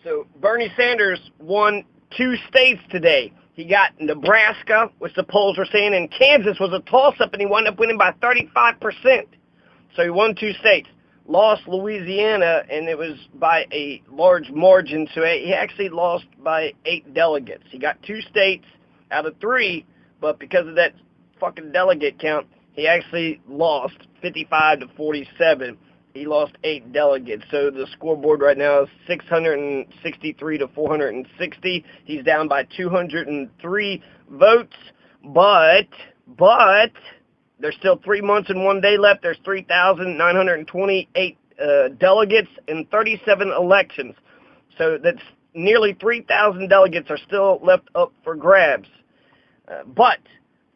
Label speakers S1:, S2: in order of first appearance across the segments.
S1: So Bernie Sanders won 2 states today. He got Nebraska, which the polls were saying, and Kansas was a toss-up, and he wound up winning by 35%. So he won 2 states. Lost Louisiana, and it was by a large margin, so he actually lost by 8 delegates. He got 2 states out of 3, but because of that fucking delegate count, he actually lost 55 to 47. He lost 8 delegates. So the scoreboard right now is 663 to 460. He's down by 203 votes, but there's still 3 months and 1 day left. There's 3,928 delegates in 37 elections. So that's nearly 3,000 delegates are still left up for grabs. But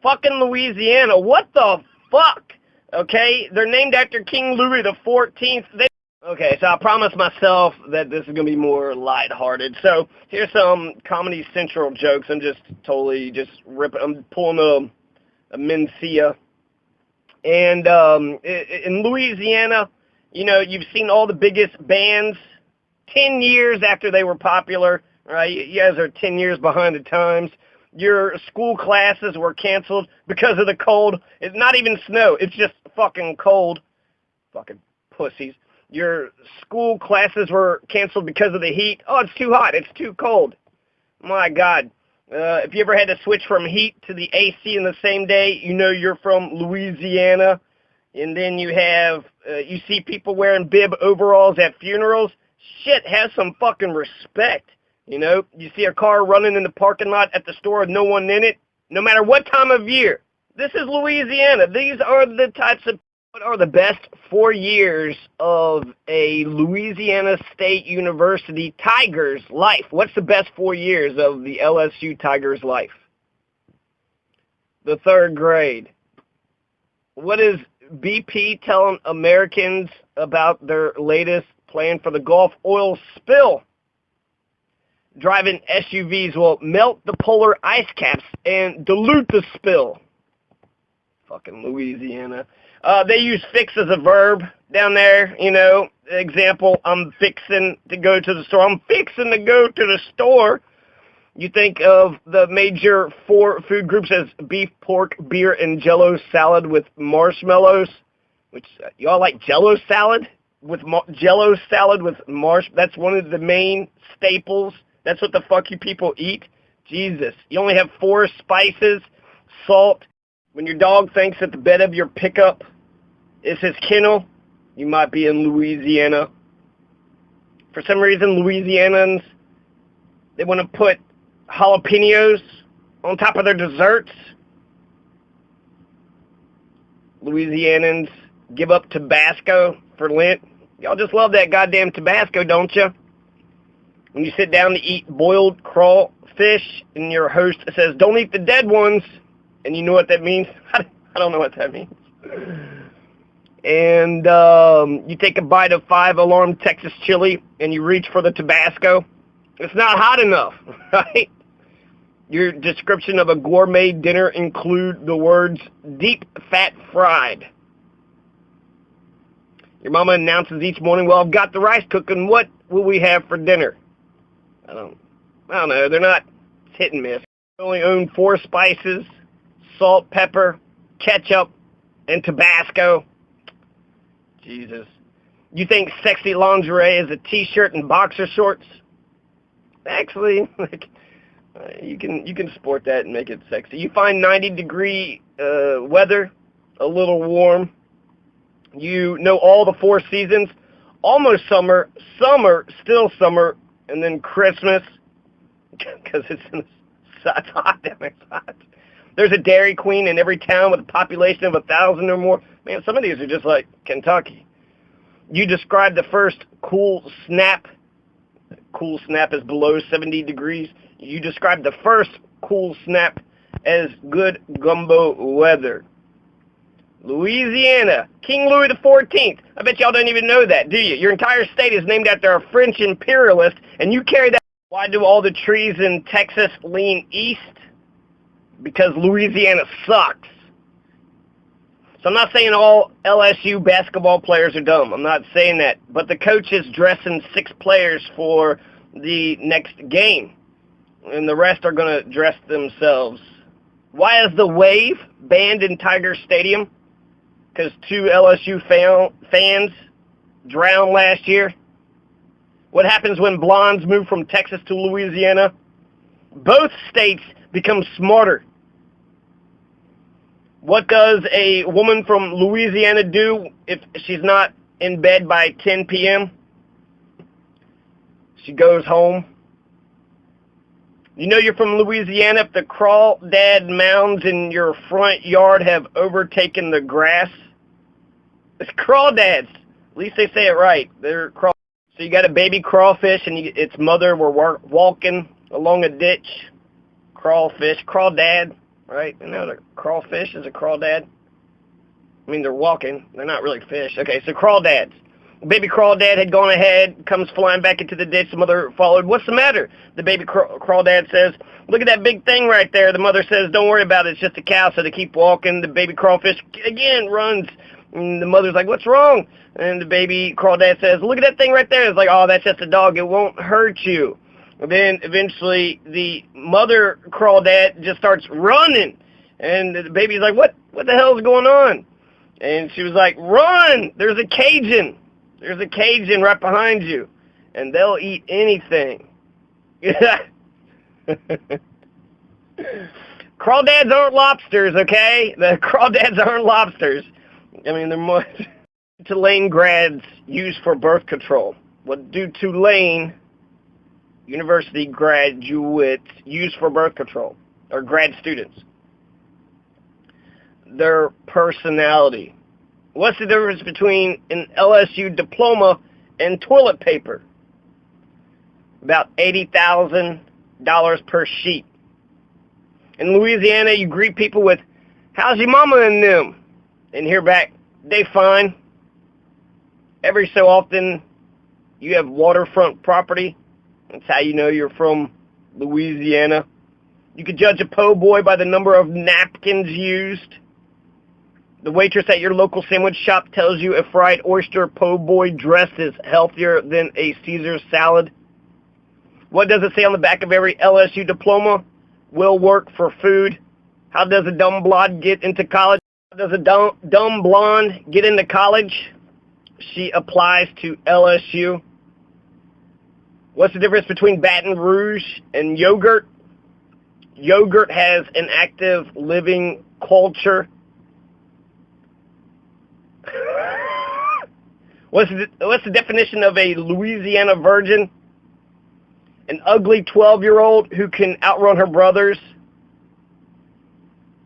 S1: fucking Louisiana, what the fuck? Okay, they're named after King Louis the 14th. Okay, so I promised myself that this is going to be more lighthearted. So here's some Comedy Central jokes. I'm just totally ripping. I'm pulling a Mencia. And in Louisiana, you know, you've seen all the biggest bands 10 years after they were popular, right? You guys are 10 years behind the times. Your school classes were canceled because of the cold. It's not even snow. It's just fucking cold. Fucking pussies. Your school classes were canceled because of the heat. Oh, it's too hot. It's too cold. My God. If you ever had to switch from heat to the AC in the same day, you know you're from Louisiana. And then you have, you see people wearing bib overalls at funerals. Shit, have some fucking respect. You know, you see a car running in the parking lot at the store with no one in it, no matter what time of year. This is Louisiana. These are the types of, what are the best 4 years of a Louisiana State University Tiger's life? What's the best 4 years of the LSU Tiger's life? The 3rd grade. What is BP telling Americans about their latest plan for the Gulf oil spill? Driving SUVs will melt the polar ice caps and dilute the spill. Fucking Louisiana. They use fix as a verb down there, you know. Example, I'm fixing to go to the store. I'm fixing to go to the store. You think of the major 4 food groups as beef, pork, beer, and Jell-O salad with marshmallows. Which, y'all like Jell-O salad? Jell-O salad with that's one of the main staples. That's what the fuck you people eat? Jesus. You only have 4 spices, salt. When your dog thinks that the bed of your pickup is his kennel, you might be in Louisiana. For some reason, Louisianans, they want to put jalapenos on top of their desserts. Louisianans give up Tabasco for Lent. Y'all just love that goddamn Tabasco, don't you? When you sit down to eat boiled crawfish and your host says, don't eat the dead ones, and you know what that means? I don't know what that means. And you take a bite of 5-alarm Texas chili and you reach for the Tabasco. It's not hot enough, right? Your description of a gourmet dinner include the words deep fat fried. Your mama announces each morning, well, I've got the rice cooking. What will we have for dinner? I don't know. They're not hit and miss. They only own 4 spices, salt, pepper, ketchup, and Tabasco. Jesus. You think sexy lingerie is a t-shirt and boxer shorts? Actually, you can sport that and make it sexy. You find 90-degree weather a little warm. You know all the 4 seasons. Almost summer, summer, still summer, and then Christmas, because it's hot. That makes hot. There's a Dairy Queen in every town with a population of 1,000 or more. Man, some of these are just like Kentucky. You describe the first cool snap. Cool snap is below 70 degrees. You describe the first cool snap as good gumbo weather. Louisiana, King Louis the 14th. I bet y'all don't even know that, do you? Your entire state is named after a French imperialist, and you carry that. Why do all the trees in Texas lean east? Because Louisiana sucks. So I'm not saying all LSU basketball players are dumb. I'm not saying that. But the coach is dressing 6 players for the next game. And the rest are going to dress themselves. Why is the Wave banned in Tiger Stadium? Because 2 LSU fans drowned last year. What happens when blondes move from Texas to Louisiana? Both states become smarter. What does a woman from Louisiana do if she's not in bed by 10 p.m.? She goes home. You know you're from Louisiana if the crawdad mounds in your front yard have overtaken the grass. It's crawdads. At least they say it right. They're craw. So you got a baby crawfish and its mother were walking along a ditch. Crawfish, crawdad, right? You know the crawfish is a crawdad. I mean they're walking. They're not really fish. Okay, so crawdads. Baby crawdad had gone ahead, comes flying back into the ditch. The mother followed. What's the matter? The baby crawdad says, look at that big thing right there. The mother says, don't worry about it. It's just a cow. So they keep walking. The baby crawfish again runs. And the mother's like, what's wrong? And the baby crawdad says, look at that thing right there. It's like, oh, that's just a dog. It won't hurt you. And then eventually the mother crawdad just starts running. And the baby's like, what the hell's going on? And she was like, run! There's a Cajun. There's a Cajun right behind you. And they'll eat anything. Crawdads aren't lobsters, okay? The crawdads aren't lobsters. I mean, they're more Tulane grads use for birth control. What do Tulane University graduates use for birth control? Or grad students? Their personality. What's the difference between an LSU diploma and toilet paper? About $80,000 per sheet. In Louisiana, you greet people with, how's your mama and them? And hear back, they fine. Every so often, you have waterfront property. That's how you know you're from Louisiana. You could judge a po' boy by the number of napkins used. The waitress at your local sandwich shop tells you a fried oyster po' boy dressed is healthier than a Caesar salad. What does it say on the back of every LSU diploma? Will work for food. How does a dumb blonde get into college? How does a dumb blonde get into college? She applies to LSU. What's the difference between Baton Rouge and yogurt? Yogurt has an active living culture. What's the definition of a Louisiana virgin? An ugly 12-year-old who can outrun her brothers.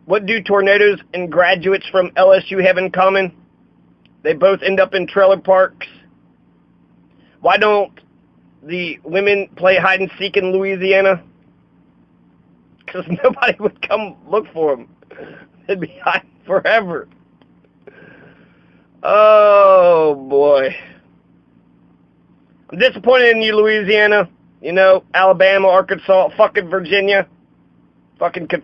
S1: What do tornadoes and graduates from LSU have in common? They both end up in trailer parks. Why don't the women play hide and seek in Louisiana? Because nobody would come look for them. They'd be hiding forever. Oh, boy. I'm disappointed in you, Louisiana. You know, Alabama, Arkansas, fucking Virginia. Fucking